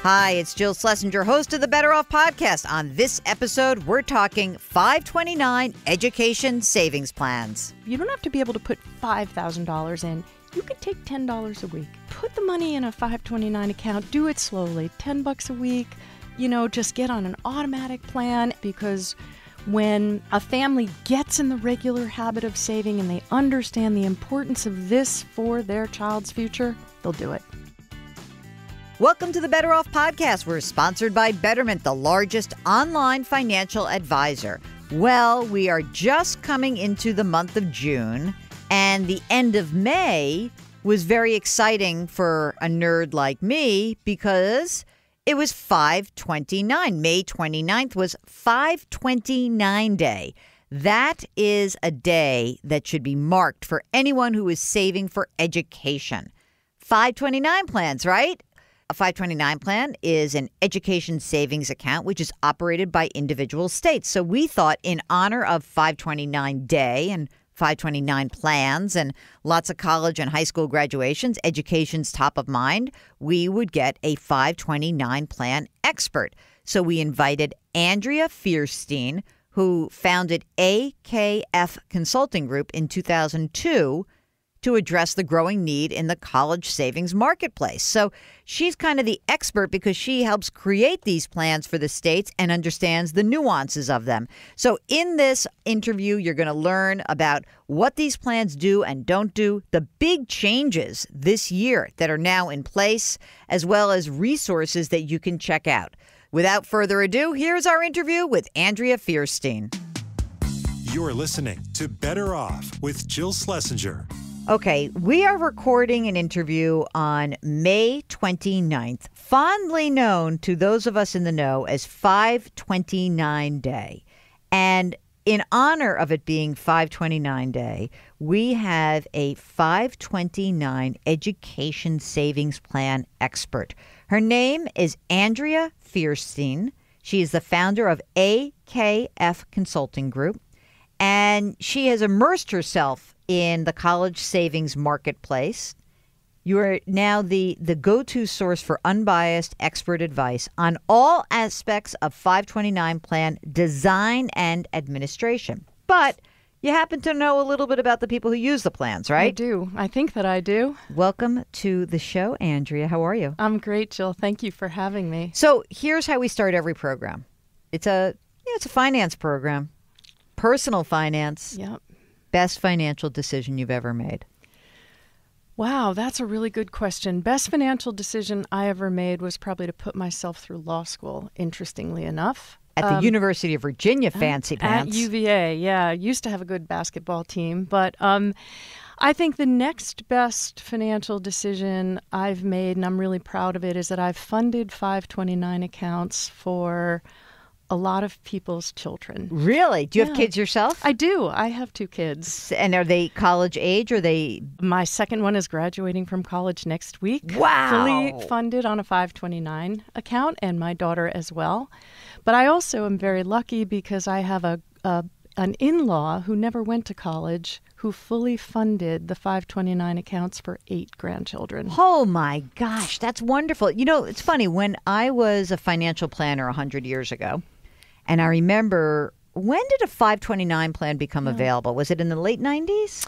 Hi, it's Jill Schlesinger, host of the Better Off podcast. On this episode, we're talking 529 education savings plans. You don't have to be able to put $5,000 in. You could take $10 a week. Put the money in a 529 account. Do it slowly. $10 a week. Just get on an automatic plan, because when a family gets in the regular habit of saving and they understand the importance of this for their child's future, they'll do it. Welcome to the Better Off podcast. We're sponsored by Betterment, the largest online financial advisor. Well, we are just coming into the month of June, and the end of May was very exciting for a nerd like me because it was 5/29. May 29th was 529 Day. That is a day that should be marked for anyone who is saving for education. 529 plans, right? A 529 plan is an education savings account, which is operated by individual states. So we thought, in honor of 529 Day and 529 plans and lots of college and high school graduations, education's top of mind, we would get a 529 plan expert. So we invited Andrea Feirstein, who founded AKF Consulting Group in 2002, to address the growing need in the college savings marketplace. So she's kind of the expert because she helps create these plans for the states and understands the nuances of them. So in this interview, you're going to learn about what these plans do and don't do, the big changes this year that are now in place, as well as resources that you can check out. Without further ado, here's our interview with Andrea Feirstein. You're listening to Better Off with Jill Schlesinger. Okay, we are recording an interview on May 29th, fondly known to those of us in the know as 529 Day. And in honor of it being 529 Day, we have a 529 education savings plan expert. Her name is Andrea Feirstein. She is the founder of AKF Consulting Group, and she has immersed herself in the college savings marketplace. You are now the go-to source for unbiased expert advice on all aspects of 529 plan design and administration. But you happen to know a little bit about the people who use the plans, right? I do. I think that I do. Welcome to the show, Andrea. How are you? I'm great, Jill. Thank you for having me. So here's how we start every program. It's a finance program, personal finance. Yep. Best financial decision you've ever made? Wow, that's a really good question. Best financial decision I ever made was probably to put myself through law school, interestingly enough. At the University of Virginia, fancy pants. At UVA, yeah. I used to have a good basketball team. But I think the next best financial decision I've made, and I'm really proud of it, is that I've funded 529 accounts for a lot of people's children. Really? Do you have kids yourself? I do. I have 2 kids. And are they college age, or are they? My second one is graduating from college next week. Wow. Fully funded on a 529 account, and my daughter as well. But I also am very lucky because I have an in-law who never went to college who fully funded the 529 accounts for 8 grandchildren. Oh, my gosh. That's wonderful. It's funny. When I was a financial planner 100 years ago, and I remember, when did a 529 plan become available? Was it in the late 90s?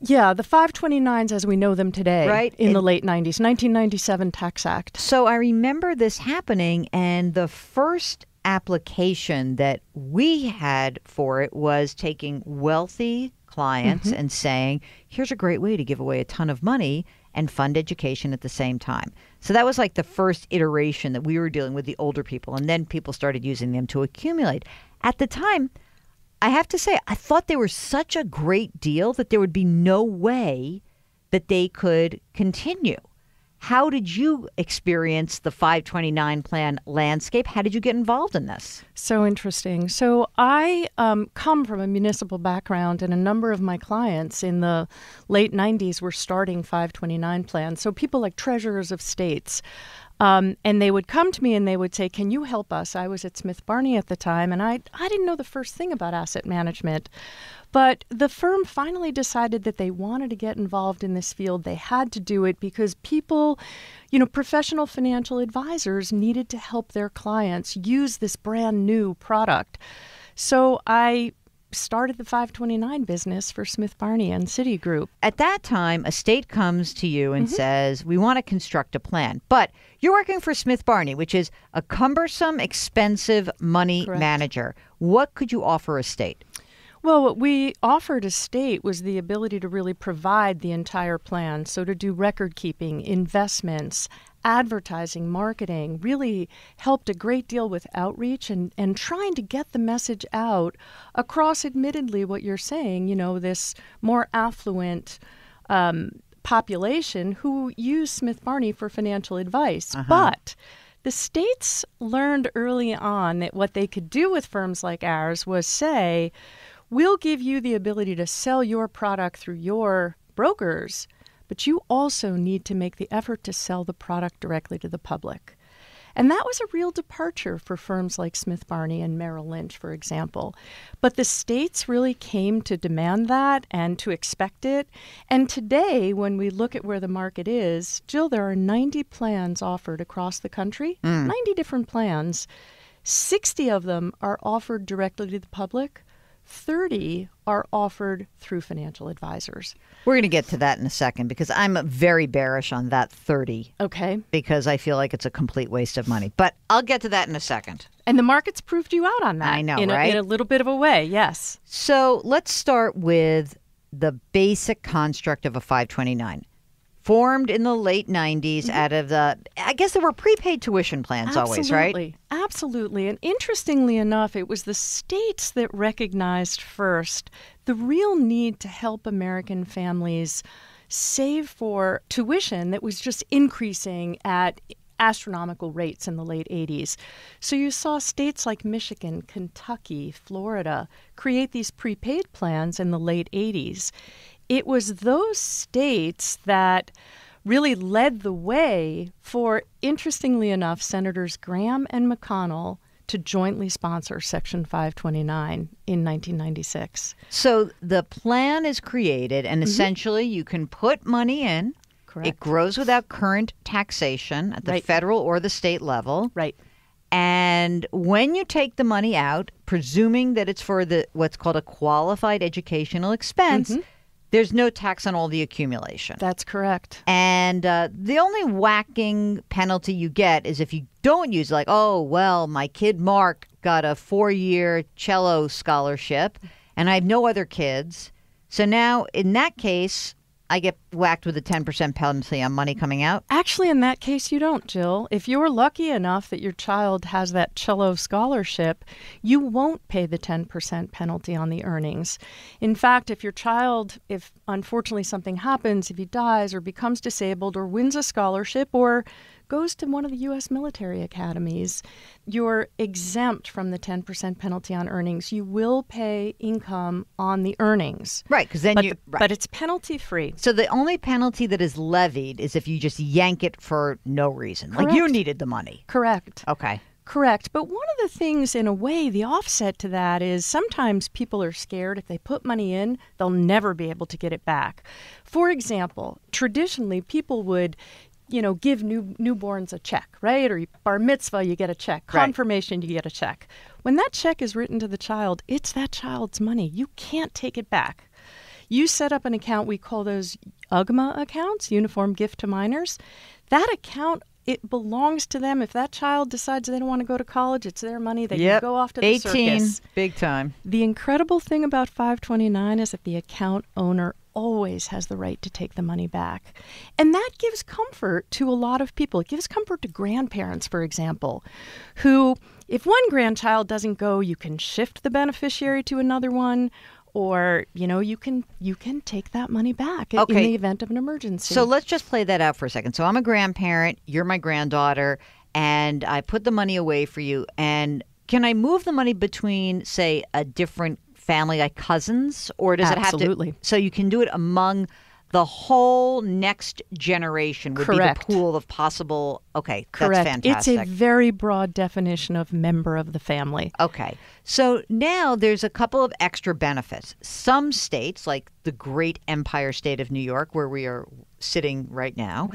Yeah, the 529s as we know them today, right? In the late 90s, 1997 Tax Act. So I remember this happening, and the first application that we had for it was taking wealthy clients and saying, here's a great way to give away a ton of money and fund education at the same time. So that was like the first iteration that we were dealing with the older people, and then people started using them to accumulate. At the time, I have to say, I thought they were such a great deal that there would be no way that they could continue. How did you experience the 529 plan landscape? How did you get involved in this? So interesting. So I come from a municipal background, and a number of my clients in the late 90s were starting 529 plans. So people like treasurers of states, And they would come to me and they would say, can you help us? I was at Smith Barney at the time, and I didn't know the first thing about asset management. But the firm finally decided that they wanted to get involved in this field. They had to do it because people, professional financial advisors needed to help their clients use this brand new product. So I started the 529 business for Smith Barney and Citigroup. At that time, a state comes to you and says, we want to construct a plan. But you're working for Smith Barney, which is a cumbersome, expensive money manager. What could you offer a state? Well, what we offered a state was the ability to really provide the entire plan. So to do record keeping, investments, advertising, marketing, really helped a great deal with outreach and trying to get the message out across, admittedly, what you're saying, this more affluent population who use Smith Barney for financial advice. But the states learned early on that what they could do with firms like ours was say, we'll give you the ability to sell your product through your brokers, but you also need to make the effort to sell the product directly to the public. And that was a real departure for firms like Smith Barney and Merrill Lynch, for example. But the states really came to demand that and to expect it. And today, when we look at where the market is, Jill, there are 90 plans offered across the country, 90 different plans. 60 of them are offered directly to the public. 30 are offered through financial advisors. We're going to get to that in a second because I'm very bearish on that 30. Okay. Because I feel like it's a complete waste of money. But I'll get to that in a second. And the market's proved you out on that. I know, right? In a little bit of a way, yes. So let's start with the basic construct of a 529. Formed in the late 90s out of I guess there were prepaid tuition plans always, right? Absolutely. And interestingly enough, it was the states that recognized first the real need to help American families save for tuition that was just increasing at astronomical rates in the late 80s. So you saw states like Michigan, Kentucky, Florida create these prepaid plans in the late 80s. It was those states that really led the way for, interestingly enough, Senators Graham and McConnell to jointly sponsor Section 529 in 1996. So the plan is created, and essentially you can put money in. Correct. It grows without current taxation at the federal or the state level. Right. And when you take the money out, presuming that it's for what's called a qualified educational expense, there's no tax on all the accumulation. That's correct. And the only whacking penalty you get is if you don't use it, like, oh, well, my kid Mark got a 4-year cello scholarship and I have no other kids. So now in that case, I get whacked with a 10% penalty on money coming out? Actually, in that case, you don't, Jill. If you're lucky enough that your child has that cello scholarship, you won't pay the 10% penalty on the earnings. In fact, if your child, if unfortunately something happens, if he dies or becomes disabled or wins a scholarship or goes to one of the U.S. military academies, you're exempt from the 10% penalty on earnings. You will pay income on the earnings. Right, because then but it's penalty free. So the only penalty that is levied is if you just yank it for no reason. Correct. Like you needed the money. Correct. Okay. Correct. But one of the things, in a way, the offset to that is sometimes people are scared if they put money in, they'll never be able to get it back. For example, traditionally, people would give newborns a check, right? Or bar mitzvah, you get a check. Confirmation, you get a check. When that check is written to the child, it's that child's money. You can't take it back. You set up an account, we call those UGMA accounts, Uniform Gift to Minors. That account, it belongs to them. If that child decides they don't want to go to college, it's their money. They can go off to the 18, circus. Big time. The incredible thing about 529 is that the account owner always has the right to take the money back. And that gives comfort to a lot of people. It gives comfort to grandparents, for example, who, if one grandchild doesn't go, you can shift the beneficiary to another one, or, you can take that money back in the event of an emergency. So let's just play that out for a second. So I'm a grandparent, you're my granddaughter, and I put the money away for you. And can I move the money between, say, a different family, like cousins, or does it have to? Absolutely. So you can do it among the whole next generation would Correct. be the pool of possible. Okay, Correct. that's fantastic. It's a very broad definition of member of the family. Okay. So now there's a couple of extra benefits. Some states, like the great Empire State of New York, where we are sitting right now,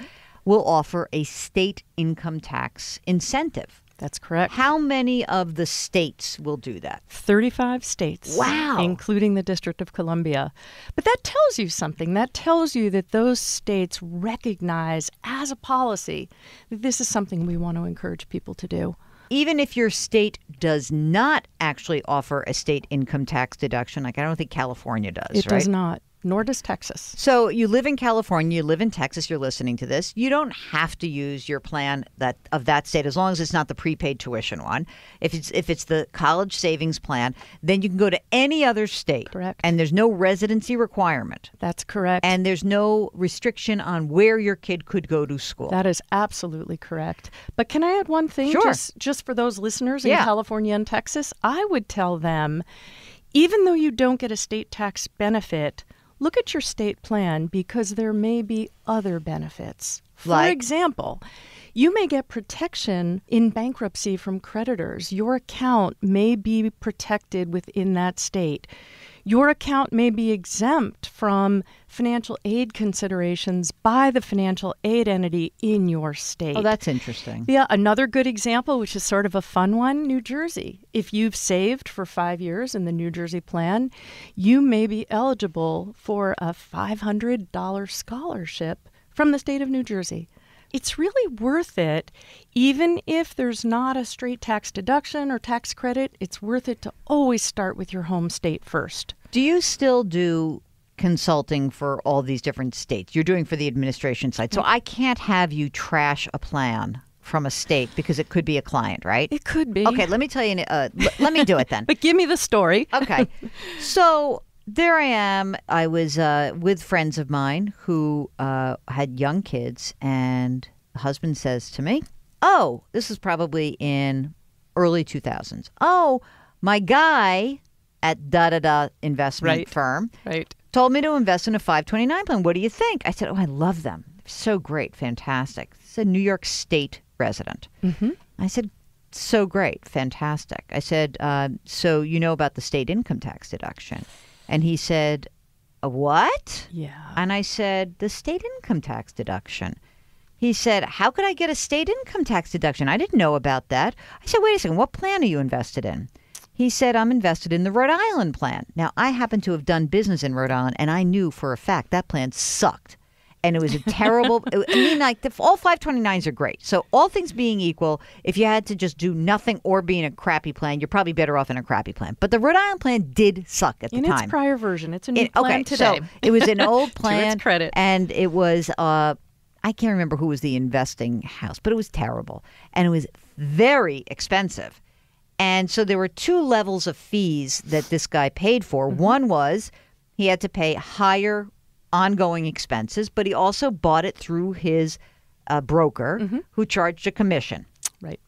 will offer a state income tax incentive. That's correct. How many of the states will do that? 35 states. Wow. Including the District of Columbia. But that tells you something. That tells you that those states recognize as a policy that this is something we want to encourage people to do. Even if your state does not actually offer a state income tax deduction, like I don't think California does, It right? does not. Nor does Texas. So you live in California, you live in Texas, you're listening to this. You don't have to use your plan of that state as long as it's not the prepaid tuition one. If it's the college savings plan, then you can go to any other state. Correct. And there's no residency requirement. That's correct. And there's no restriction on where your kid could go to school. That is absolutely correct. But can I add one thing? Sure. Just for those listeners in Yeah. California and Texas, I would tell them, even though you don't get a state tax benefit, look at your state plan because there may be other benefits. For example, you may get protection in bankruptcy from creditors. Your account may be protected within that state. Your account may be exempt from financial aid considerations by the financial aid entity in your state. Oh, that's interesting. Yeah, another good example, which is sort of a fun one, New Jersey. If you've saved for 5 years in the New Jersey plan, you may be eligible for a $500 scholarship from the state of New Jersey. It's really worth it, even if there's not a straight tax deduction or tax credit. It's worth it to always start with your home state first. Do you still do consulting for all these different states? You're doing for the administration side. So I can't have you trash a plan from a state because it could be a client, right? It could be. Okay, let me tell you. Let me do it then. But give me the story. Okay. So there I am. I was with friends of mine who had young kids, and the husband says to me, oh, this is probably in early 2000s. Oh, my guy at da-da-da investment firm told me to invest in a 529 plan. What do you think? I said, oh, I love them. They're so great. Fantastic. It's a New York State resident. Mm-hmm. I said, so great. Fantastic. I said, so you know about the state income tax deduction? And he said, what? Yeah. And I said, the state income tax deduction. He said, how could I get a state income tax deduction? I didn't know about that. I said, wait a second, what plan are you invested in? He said, I'm invested in the Rhode Island plan. Now, I happen to have done business in Rhode Island, and I knew for a fact that plan sucked. And it was a terrible, all 529s are great. So all things being equal, if you had to just do nothing or be in a crappy plan, you're probably better off in a crappy plan. But the Rhode Island plan did suck at the time. In its prior version. It's a new plan today. So it was an old plan. To its credit. And it was, I can't remember who was the investing house, but it was terrible. And it was very expensive. And so there were two levels of fees that this guy paid for. Mm-hmm. One was he had to pay higher ongoing expenses, but he also bought it through his broker who charged a commission. Right.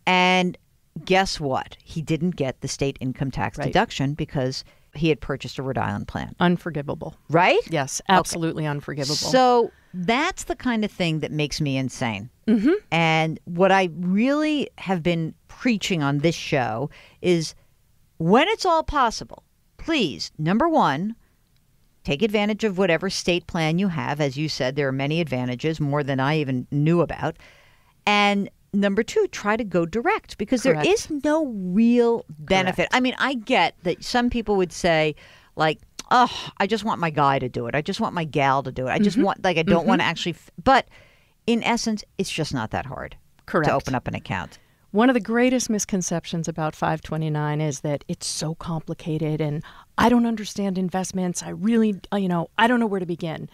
And guess what? He didn't get the state income tax deduction because he had purchased a Rhode Island plan. Unforgivable. Right? Yes, absolutely unforgivable. So that's the kind of thing that makes me insane. Mm-hmm. And what I really have been preaching on this show is when it's all possible, please, number one, take advantage of whatever state plan you have. As you said, there are many advantages, more than I even knew about. And number two, try to go direct because there is no real benefit. I mean, I get that some people would say, like, oh, I just want my guy to do it. I just want my gal to do it. I just want, I don't want to actually, but in essence, it's just not that hard to open up an account. One of the greatest misconceptions about 529 is that it's so complicated and I don't understand investments. I really, I don't know where to begin.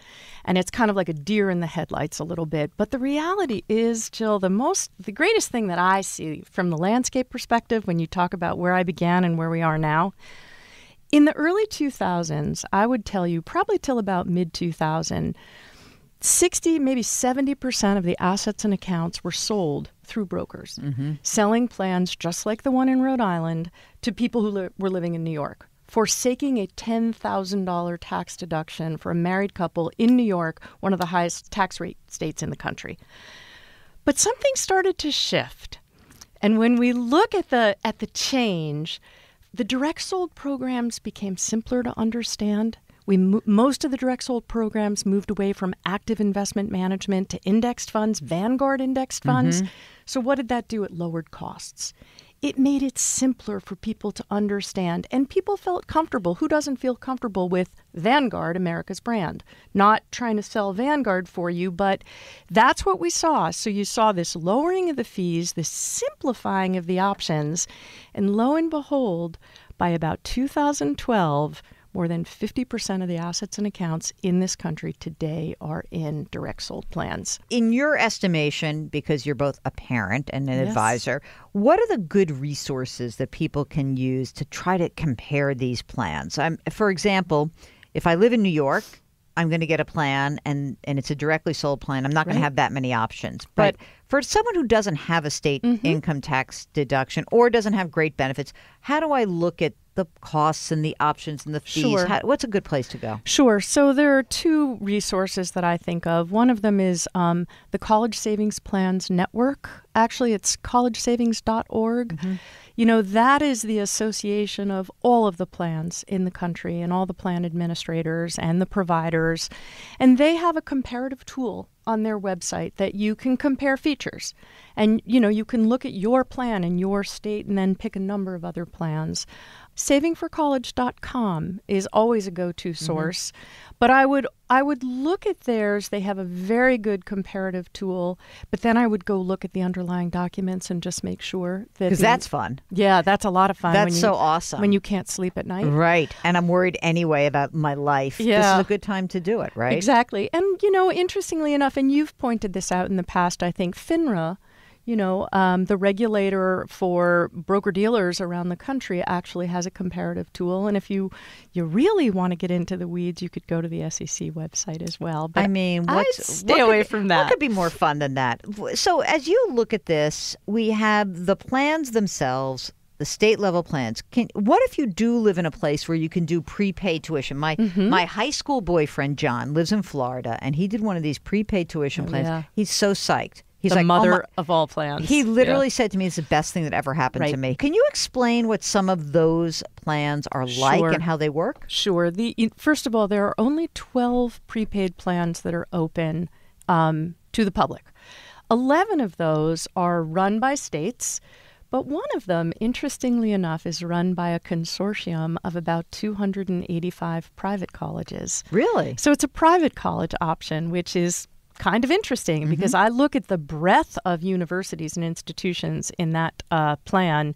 And it's kind of like a deer in the headlights a little bit. But the reality is, Jill, the greatest thing that I see from the landscape perspective when you talk about where I began and where we are now, in the early 2000s, I would tell you probably till about mid-2000, 60, maybe 70% of the assets and accounts were sold through brokers, selling plans just like the one in Rhode Island to people who were living in New York. forsaking a $10,000 tax deduction for a married couple in New York, one of the highest tax rate states in the country. But something started to shift. And when we look at the change, the direct sold programs became simpler to understand. Most of the direct sold programs moved away from active investment management to indexed funds, Vanguard indexed funds. So what did that do? It lowered costs. It made it simpler for people to understand, and people felt comfortable. Who doesn't feel comfortable with Vanguard, America's brand? Not trying to sell Vanguard for you, but that's what we saw. So you saw this lowering of the fees, this simplifying of the options, and lo and behold, by about 2012, more than 50% of the assets and accounts in this country today are in direct sold plans. In your estimation, because you're both a parent and an advisor, what are the good resources that people can use to try to compare these plans? For example, if I live in New York, I'm going to get a plan and it's a directly sold plan. I'm not going to have that many options. But for someone who doesn't have a state income tax deduction or doesn't have great benefits, how do I look at the costs and the options and the fees? Sure. What's a good place to go? Sure. So there are two resources that I think of. One of them is the College Savings Plans Network. Actually, it's collegesavings.org. You know, that is the association of all of the plans in the country and all the plan administrators and the providers. And they have a comparative tool on their website that you can compare features. And, you know, you can look at your plan in your state and then pick a number of other plans. Savingforcollege.com is always a go-to source. But I would look at theirs. They have a very good comparative tool. But then I would go look at the underlying documents and just make sure that... Because that's fun. Yeah, that's a lot of fun. That's so awesome. When you can't sleep at night. Right. And I'm worried anyway about my life. Yeah. This is a good time to do it, right? Exactly. And, you know, interestingly enough, and you've pointed this out in the past, I think FINRA, you know, the regulator for broker-dealers around the country actually has a comparative tool. And if you really want to get into the weeds, you could go to the SEC website as well. But I mean, stay away from that. What could be more fun than that? So as you look at this, we have the plans themselves, the state-level plans. What if you do live in a place where you can do prepaid tuition? My high school boyfriend, John, lives in Florida, and he did one of these prepaid tuition plans. Yeah. He's so psyched. He's the like, mother of all plans. He literally said to me, it's the best thing that ever happened to me. Can you explain what some of those plans are like and how they work? Sure. First of all, there are only 12 prepaid plans that are open to the public. 11 of those are run by states, but one of them, interestingly enough, is run by a consortium of about 285 private colleges. Really? So it's a private college option, which is kind of interesting because I look at the breadth of universities and institutions in that plan,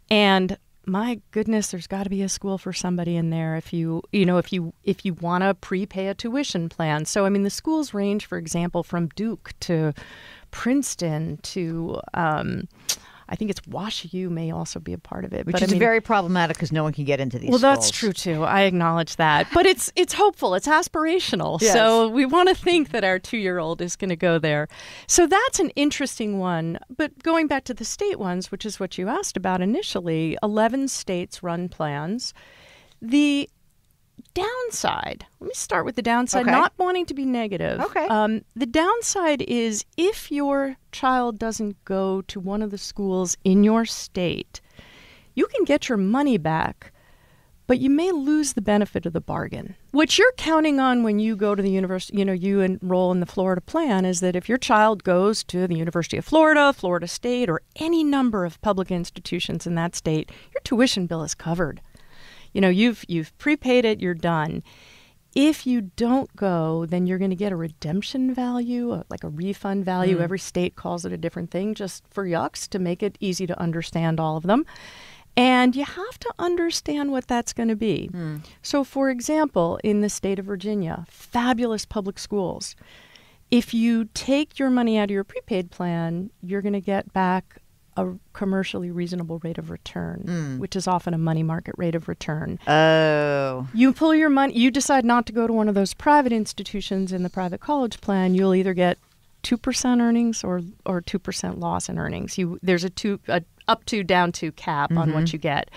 and my goodness, there's got to be a school for somebody in there if you want to prepay a tuition plan. So I mean, the schools range, for example, from Duke to Princeton to I think it's WashU may also be a part of it. Which is very problematic because no one can get into these schools. Well, that's true, too. I acknowledge that. But it's hopeful. It's aspirational. Yes. So we want to think that our 2-year-old is going to go there. So that's an interesting one. But going back to the state ones, which is what you asked about initially, 11 states run plans. The downside, let me start with the downside, not wanting to be negative. The downside is if your child doesn't go to one of the schools in your state, you can get your money back, but you may lose the benefit of the bargain. What you're counting on when you go to the university, you enroll in the Florida plan, is that if your child goes to the University of Florida, Florida State, or any number of public institutions in that state, your tuition bill is covered. You've prepaid it, you're done. If you don't go, then you're going to get a redemption value, like a refund value. Every state calls it a different thing, just for yucks, to make it easy to understand all of them. And you have to understand what that's going to be. So, for example, in the state of Virginia, fabulous public schools. If you take your money out of your prepaid plan, you're going to get back a commercially reasonable rate of return, which is often a money market rate of return. Oh. You pull your money, you decide not to go to one of those private institutions in the private college plan, you'll either get 2% earnings or 2% loss in earnings. There's a up to, down to cap on what you get.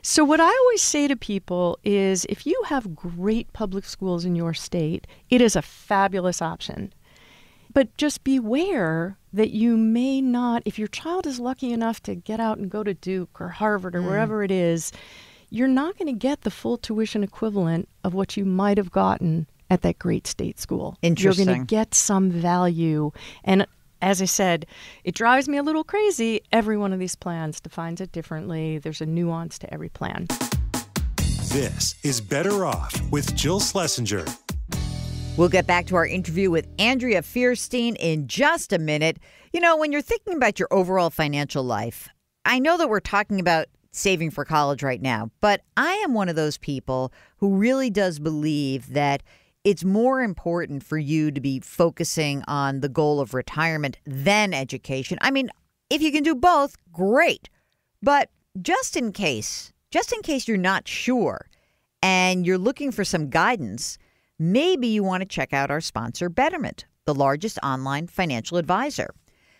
So what I always say to people is if you have great public schools in your state, it is a fabulous option. But just beware that you may not, if your child is lucky enough to get out and go to Duke or Harvard or wherever it is, you're not going to get the full tuition equivalent of what you might have gotten at that great state school. Interesting. You're going to get some value. And as I said, it drives me a little crazy. Every one of these plans defines it differently. There's a nuance to every plan. This is Better Off with Jill Schlesinger. We'll get back to our interview with Andrea Feirstein in just a minute. You know, when you're thinking about your overall financial life, I know that we're talking about saving for college right now, but I am one of those people who really does believe that it's more important for you to be focusing on the goal of retirement than education. I mean, if you can do both, great. But just in case you're not sure and you're looking for some guidance, maybe you want to check out our sponsor, Betterment, the largest online financial advisor.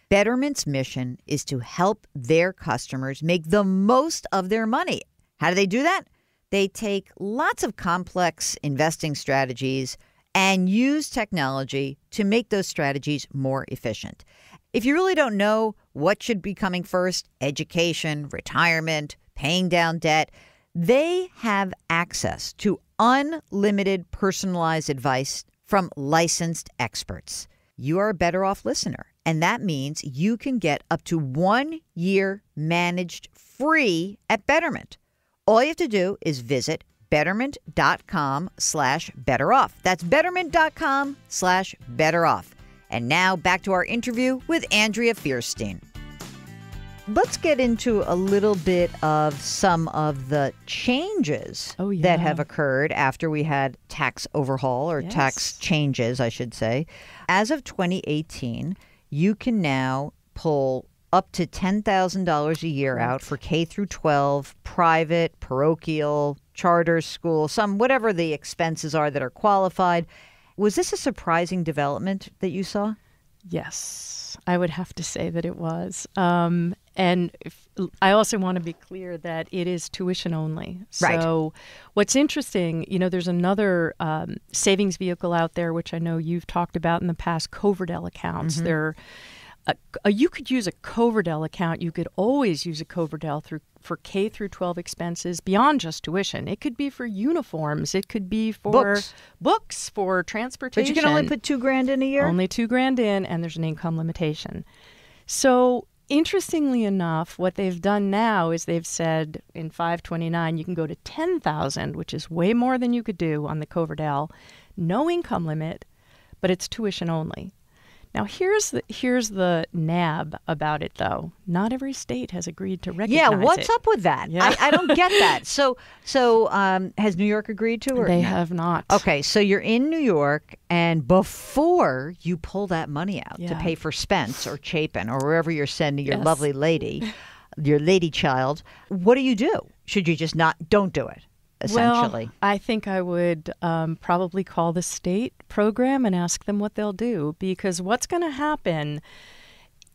Betterment's mission is to help their customers make the most of their money. How do they do that? They take lots of complex investing strategies and use technology to make those strategies more efficient. If you really don't know what should be coming first, education, retirement, paying down debt, they have access to unlimited personalized advice from licensed experts. You are a Better Off listener, and that means you can get up to 1 year managed free at Betterment. All you have to do is visit betterment.com/betteroff. That's betterment.com/betteroff. And now back to our interview with Andrea Feirstein. Let's get into a little bit of some of the changes that have occurred after we had tax overhaul or tax changes, I should say. As of 2018, you can now pull up to $10,000 a year out for K through 12, private, parochial, charter school, whatever the expenses are that are qualified. Was this a surprising development that you saw? Yes, I would have to say that it was. And I also want to be clear that it is tuition only. Right. So what's interesting, there's another savings vehicle out there, which I know you've talked about in the past, Coverdell accounts. You could use a Coverdell account. You could always use a Coverdell for K through 12 expenses beyond just tuition. It could be for uniforms. It could be for books, for transportation. But you can only put $2,000 in a year? Only $2,000 in, and there's an income limitation. So interestingly enough, what they've done now is they've said in 529 you can go to $10,000, which is way more than you could do on the Coverdell. No income limit, but it's tuition only. Now, here's the nab about it, though. Not every state has agreed to recognize it. Yeah, what's up with that? Yeah. I don't get that. So has New York agreed to? Or they no? have not. Okay, so you're in New York, and before you pull that money out to pay for Spence or Chapin or wherever you're sending your lovely lady, your lady child, what do you do? Should you just don't do it? Essentially. Well, I think I would probably call the state program and ask them what they'll do, because what's going to happen,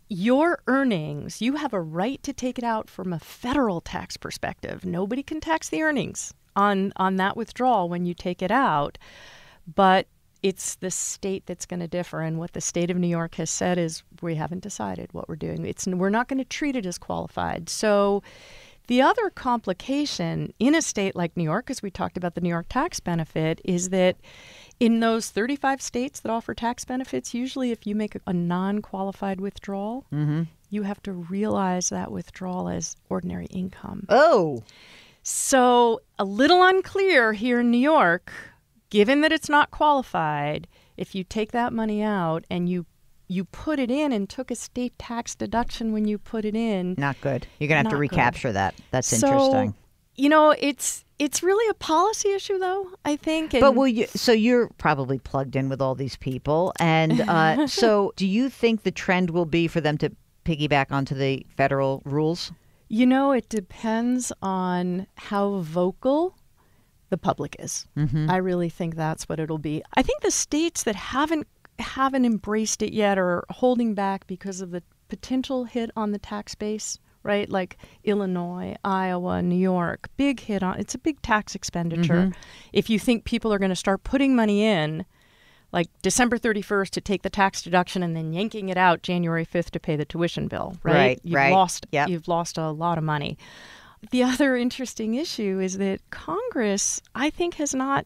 your earnings, you have a right to take it out from a federal tax perspective. Nobody can tax the earnings on that withdrawal when you take it out, but it's the state that's going to differ. And what the state of New York has said is we haven't decided what we're doing. We're not going to treat it as qualified. So the other complication in a state like New York, as we talked about the New York tax benefit, is that in those 35 states that offer tax benefits, usually if you make a non-qualified withdrawal, you have to realize that withdrawal as ordinary income. Oh. So a little unclear here in New York, given that it's not qualified, if you take that money out and you put it in and took a state tax deduction when you put it in. Not good. You're going to have to recapture that. That's so interesting. It's really a policy issue, though, I think. But so you're probably plugged in with all these people. And so do you think the trend will be for them to piggyback onto the federal rules? It depends on how vocal the public is. I really think that's what it'll be. I think the states that haven't embraced it yet or are holding back because of the potential hit on the tax base right? Like Illinois, Iowa, New York, big hit on, it's a big tax expenditure. If you think people are going to start putting money in, like December 31st to take the tax deduction and then yanking it out January 5th to pay the tuition bill, right? You've lost a lot of money. The other interesting issue is that Congress, I think, is not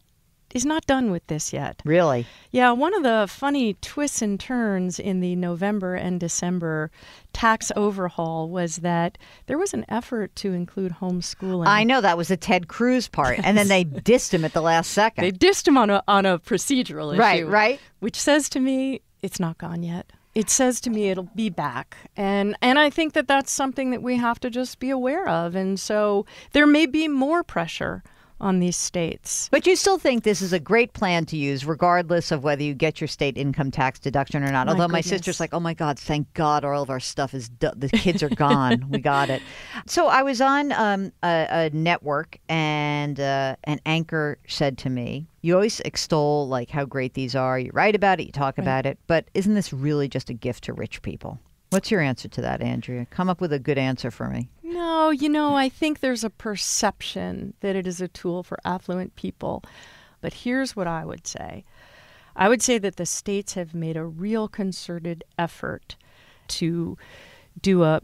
done with this yet. Really? Yeah, one of the funny twists and turns in the November and December tax overhaul was that there was an effort to include homeschooling. I know, that was the Ted Cruz part, and then they dissed him at the last second. They dissed him on a procedural issue. Right. Which says to me, it's not gone yet. It says to me it'll be back. And I think that that's something that we have to just be aware of. And so there may be more pressure on these states. But you still think this is a great plan to use regardless of whether you get your state income tax deduction or not. Although my sister's like, oh my God, thank God all of our stuff is the kids are gone. We got it. So I was on a network and an anchor said to me, you always extol like how great these are. You write about it, you talk about it, but isn't this really just a gift to rich people? What's your answer to that, Andrea? Come up with a good answer for me. No, I think there's a perception that it is a tool for affluent people. But here's what I would say. I would say that the states have made a real concerted effort to do a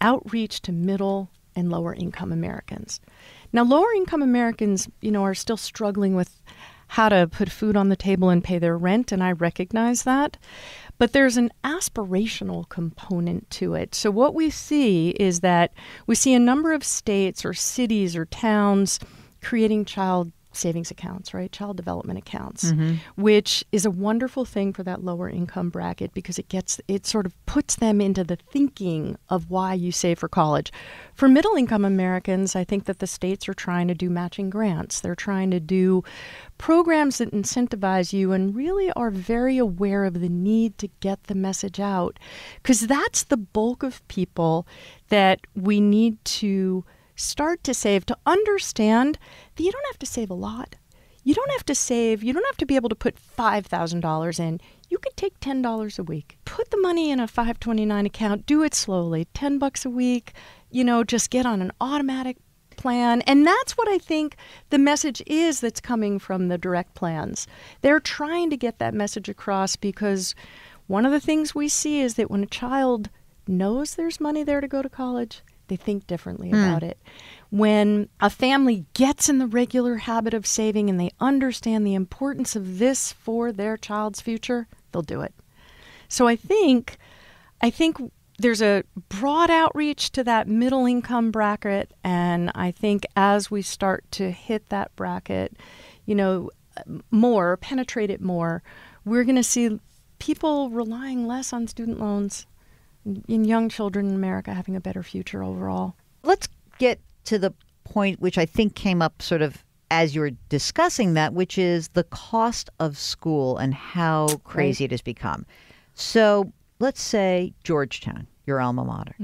outreach to middle and lower income Americans. Now, lower income Americans, are still struggling with how to put food on the table and pay their rent, and I recognize that. But there's an aspirational component to it. So what we see is that we see a number of states or cities or towns creating child savings accounts, right? Child development accounts, which is a wonderful thing for that lower income bracket because it sort of puts them into the thinking of why you save for college. For middle income Americans, I think that the states are trying to do matching grants. They're trying to do programs that incentivize you and really are very aware of the need to get the message out, because that's the bulk of people that we need to start to save, to understand that you don't have to save a lot. You don't have to be able to put $5,000 in. You could take $10 a week. Put the money in a 529 account. Do it slowly. $10 a week. Just get on an automatic plan. And that's what I think the message is that's coming from the direct plans. They're trying to get that message across because one of the things we see is that when a child knows there's money there to go to college, they think differently about it. When a family gets in the regular habit of saving and they understand the importance of this for their child's future, they'll do it. So I think there's a broad outreach to that middle income bracket, and I think as we start to hit that bracket, penetrate it more, we're going to see people relying less on student loans and young children in America having a better future overall. Let's get to the point which I think came up sort of as you were discussing that, which is the cost of school and how crazy it has become. So let's say Georgetown, your alma mater.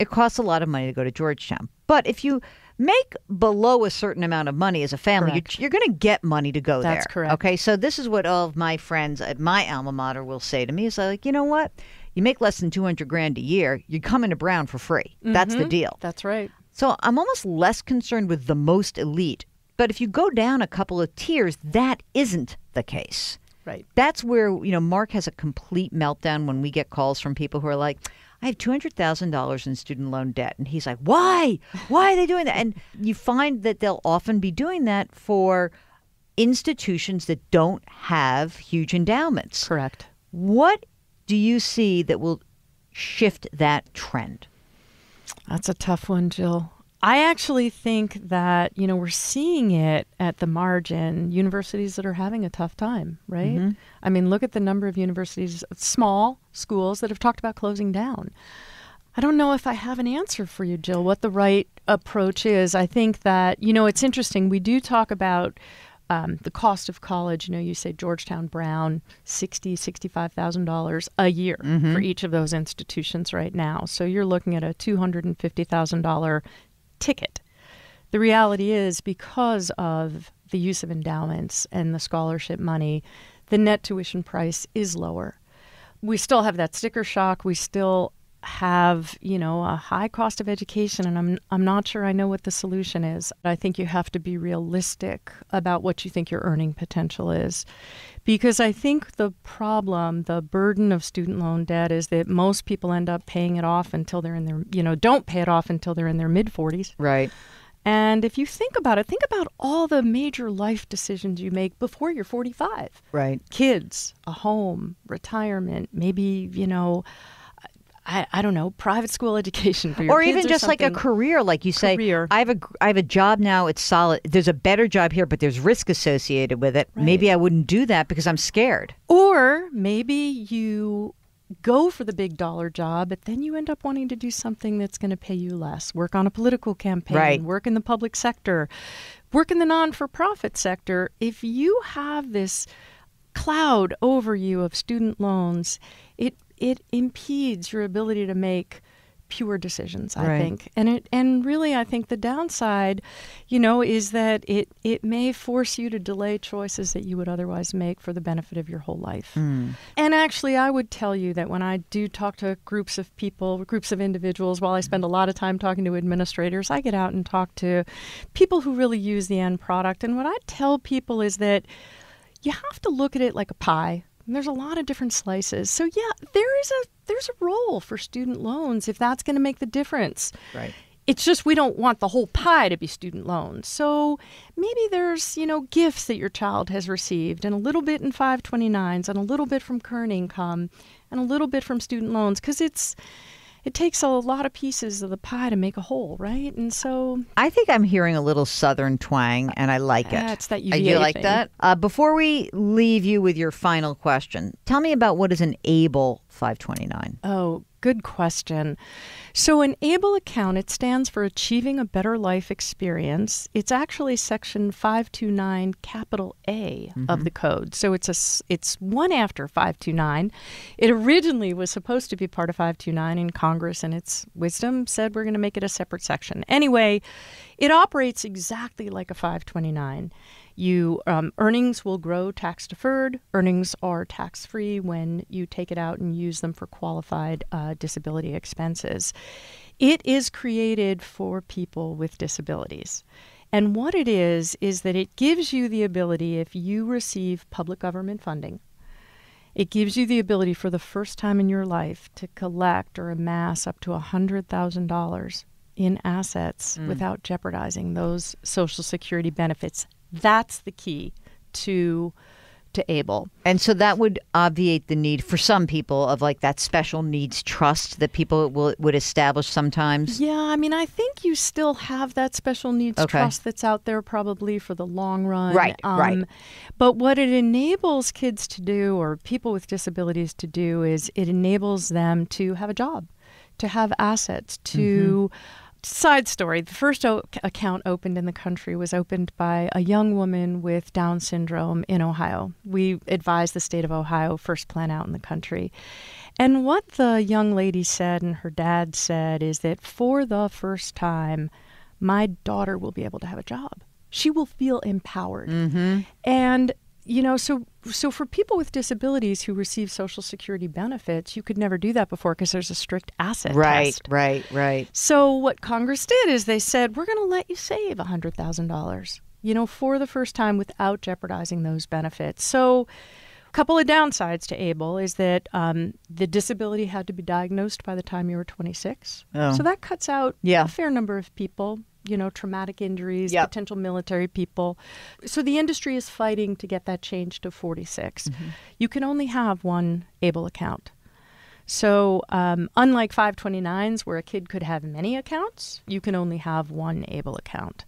It costs a lot of money to go to Georgetown. But if you make below a certain amount of money as a family, you're going to get money to go there. That's correct. Okay, so this is what all of my friends at my alma mater will say to me is like, you know what? You make less than $200,000 a year, you come into Brown for free. That's the deal. That's right. So I'm almost less concerned with the most elite. But if you go down a couple of tiers, that isn't the case. Right. That's where, Mark has a complete meltdown when we get calls from people who are like, I have $200,000 in student loan debt. And he's like, why? Why are they doing that? And you find that they'll often be doing that for institutions that don't have huge endowments. Correct. What do you see that will shift that trend? That's a tough one, Jill. I actually think that, we're seeing it at the margin, universities that are having a tough time, right? I mean, look at the number of universities, small schools that have talked about closing down. I don't know if I have an answer for you, Jill, what the right approach is. I think that, it's interesting. We do talk about the cost of college. You say Georgetown, Brown, $60,000, $65,000 a year for each of those institutions right now. So you're looking at a $250,000 ticket. The reality is, because of the use of endowments and the scholarship money, the net tuition price is lower. We still have that sticker shock. We still have, a high cost of education, and I'm not sure I know what the solution is. I think you have to be realistic about what you think your earning potential is. Because I think the burden of student loan debt is that most people end up paying it off until they're in their, don't pay it off until they're in their mid-40s. Right. And if you think about it, think about all the major life decisions you make before you're 45. Right. Kids, a home, retirement, maybe, I don't know, private school education for your kids, or even just like a career, like you say. I have a job now. It's solid. There's a better job here, but there's risk associated with it. Right. Maybe I wouldn't do that because I'm scared. Or maybe you go for the big dollar job, but then you end up wanting to do something that's going to pay you less. Work on a political campaign. Right. Work in the public sector. Work in the non-for-profit sector. If you have this cloud over you of student loans, it impedes your ability to make pure decisions, I think. And really, I think the downside, is that it may force you to delay choices that you would otherwise make for the benefit of your whole life. And actually, I would tell you that when I do talk to groups of people, groups of individuals, while I spend a lot of time talking to administrators, I get out and talk to people who really use the end product. And what I tell people is that you have to look at it like a pie. And there's a lot of different slices. So yeah, there's a role for student loans if that's going to make the difference. Right. It's just we don't want the whole pie to be student loans. So maybe there's, gifts that your child has received, and a little bit in 529s, and a little bit from current income, and a little bit from student loans, because it takes a lot of pieces of the pie to make a whole, right? And so I think I'm hearing a little Southern twang, and I like it. That's that UVA you like thing. that? Before we leave you with your final question, tell me about what is an ABLE 529. Oh, good question. So an ABLE account, it stands for Achieving a Better Life Experience. It's actually section 529 capital A of the code. So it's one after 529. It originally was supposed to be part of 529, and Congress in its wisdom said we're going to make it a separate section. Anyway, it operates exactly like a 529. Earnings will grow tax deferred. Earnings are tax free when you take it out and use them for qualified disability expenses. It is created for people with disabilities. And what it is that it gives you the ability, if you receive public government funding, it gives you the ability for the first time in your life to collect or amass up to $100,000 in assets without jeopardizing those Social Security benefits. That's the key to ABLE. And so that would obviate the need for some people of like that special needs trust that people would establish sometimes. Yeah, I mean, I think you still have that special needs trust that's out there probably for the long run. Right, right. But what it enables kids to do, or people with disabilities to do, is it enables them to have a job, to have assets, to... Side story, the first account opened in the country was opened by a young woman with Down syndrome in Ohio. We advised the state of Ohio, first plan out in the country. And what the young lady said and her dad said is that for the first time, my daughter will be able to have a job. She will feel empowered. And so for people with disabilities who receive Social Security benefits, you could never do that before because there's a strict asset test. Right. So what Congress did is they said, we're going to let you save $100,000, for the first time without jeopardizing those benefits. So a couple of downsides to ABLE is that the disability had to be diagnosed by the time you were 26. Oh. So that cuts out a fair number of people. Traumatic injuries, potential military people. So the industry is fighting to get that changed to 46. You can only have one ABLE account. So unlike 529s, where a kid could have many accounts, you can only have one ABLE account.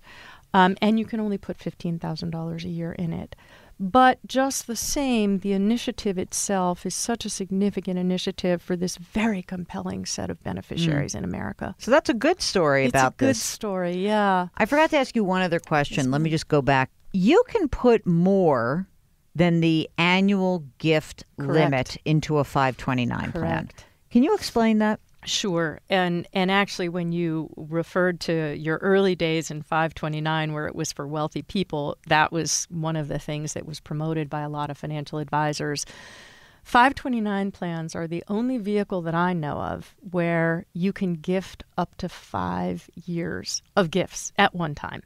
And you can only put $15,000 a year in it. But just the same, the initiative itself is such a significant initiative for this very compelling set of beneficiaries in America. So that's a good story about this. It's a good story, yeah. I forgot to ask you one other question. Let me just go back. You can put more than the annual gift limit into a 529 plan. Can you explain that? Sure. And actually, when you referred to your early days in 529, where it was for wealthy people, that was one of the things that was promoted by a lot of financial advisors. 529 plans are the only vehicle that I know of where you can gift up to 5 years of gifts at one time.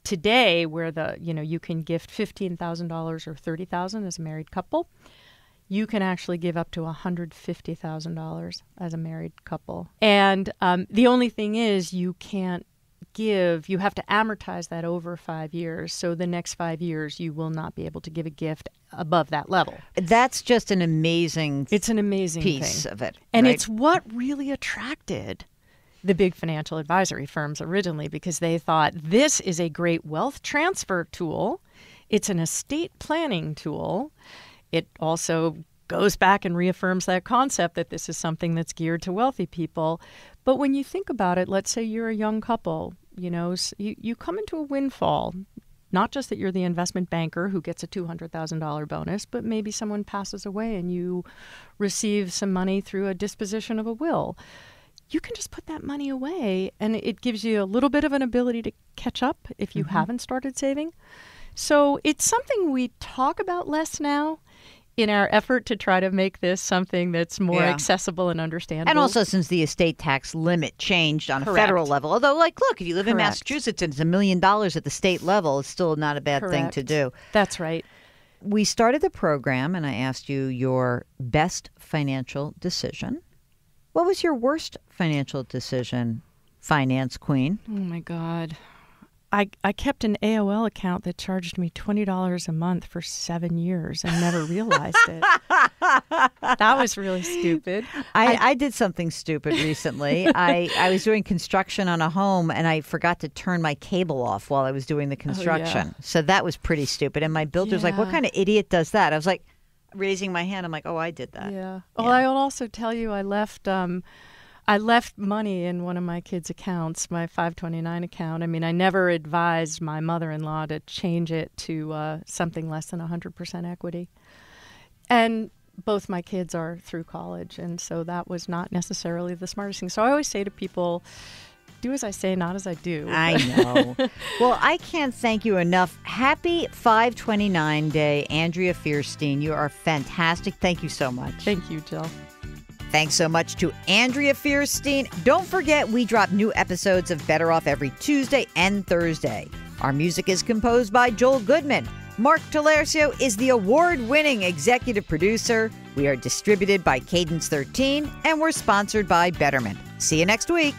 Today, where you can gift $15,000 or $30,000 as a married couple, you can actually give up to $150,000 as a married couple. And the only thing is you can't give, you have to amortize that over 5 years. So the next 5 years, you will not be able to give a gift above that level. That's just an amazing It's an amazing piece thing. of it. And right? it's what really attracted the big financial advisory firms originally, because they thought this is a great wealth transfer tool. It's an estate planning tool. It also goes back and reaffirms that concept that this is something that's geared to wealthy people. But when you think about it, let's say you're a young couple, you come into a windfall. Not just that you're the investment banker who gets a $200,000 bonus, but maybe someone passes away and you receive some money through a disposition of a will. You can just put that money away, and it gives you a little bit of an ability to catch up if you haven't started saving. So it's something we talk about less now in our effort to try to make this something that's more accessible and understandable. And also since the estate tax limit changed on a federal level. Although, look, if you live in Massachusetts and it's $1 million at the state level, it's still not a bad thing to do. That's right. We started the program and I asked you your best financial decision. What was your worst financial decision, finance queen? Oh, my God. I kept an AOL account that charged me $20 a month for 7 years and never realized it. That was really stupid. I did something stupid recently. I was doing construction on a home and I forgot to turn my cable off while I was doing the construction. So that was pretty stupid. And my builder's like, what kind of idiot does that? I was like, raising my hand. I'm like, oh, I did that. Yeah. Well, I will also tell you I left money in one of my kids' accounts, my 529 account. I mean, I never advised my mother-in-law to change it to something less than 100% equity. And both my kids are through college, and so that was not necessarily the smartest thing. So I always say to people, do as I say, not as I do. I know. Well, I can't thank you enough. Happy 529 Day, Andrea Feirstein. You are fantastic. Thank you so much. Thank you, Jill. Thanks so much to Andrea Feirstein. Don't forget, we drop new episodes of Better Off every Tuesday and Thursday. Our music is composed by Joel Goodman. Mark Talercio is the award-winning executive producer. We are distributed by Cadence 13, and we're sponsored by Betterment. See you next week.